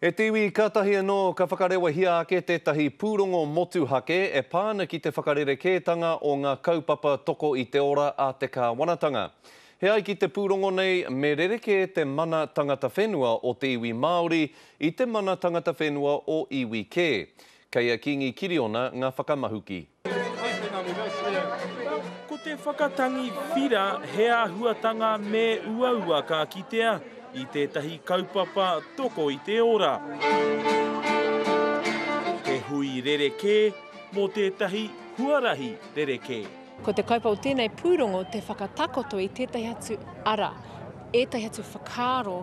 E tiwi kātahi anō ka whakarewa hia ake tētahi pūrongo motu hake e pāna ki te whakarerekētanga o ngā kaupapa toko i te ora a te kāwanatanga. He ai ki te pūrongo nei me rereke te mana tangata whenua o te iwi Māori i te mana tangata whenua o iwi Kē. Kei a Kingi Kiriona ngā whakamahuki. Ko te whakatangi whira hea huatanga me uaua ka kitea i tētahi kaupapa toko i te ora. He hui rereke mō tētahi huarahi rereke. Ko te kaupa o tēnei pūrongo te whakatakoto i tētahi atu ara, ētahi atu whakaaro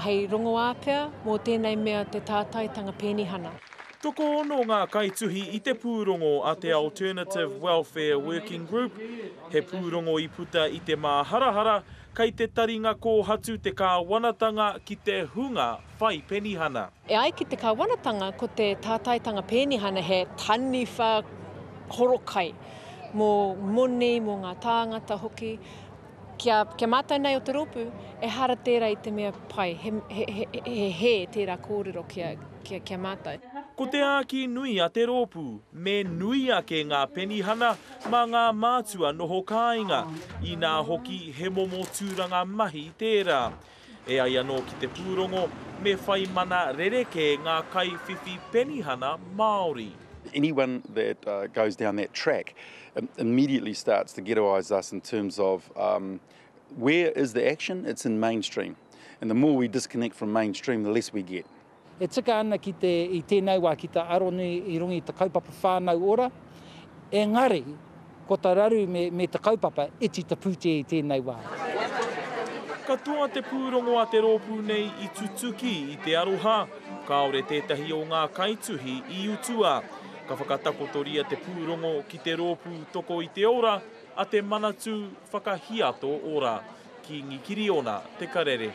hei rongo āpea mō tēnei mea te tātaitanga pēnihana. Toko ono ngā kaituhi i te pūrongo a te Alternative Welfare Working Group. He pūrongo i puta i te māharahara kei te taringa ko hatu te kāwanatanga ki te hunga whai penihana. E ai ki te kāwanatanga ko te tātaitanga pēnihana he tani wha horokai mō moni, mō ngā tāngata hoki. Kia mātai nei o te rōpū, e hara tērā i te mea pai, he tērā kōrero kia mātai. Ko te āki nui a te rōpū, me nui ake ngā penihana mā ngā mātua noho kāinga, i nā hoki he momo tūranga mahi tērā. E ai anō ki te pūrongo, me whai mana rereke ngā kai whiwhi penihana Māori. Anyone that goes down that track immediately starts to ghettoise us in terms of where is the action? It's in mainstream. And the more we disconnect from mainstream, the less we get. E tika ana i tēnei wā ki ta aroni i rungi te kaupapa whānau ora. Engari, ko ta raru me te kaupapa, eti te pūte i tēnei wā. Ka toa te pūrongo a te rōpū nei i tutuki i te aroha, kāore tētahi o ngā kaituhi i utua. Ka whakatakotoria te pūrongo ki te rōpū toko i te ora, a te manatu whakahiato ora. Kingi Kiriona, Te Karere.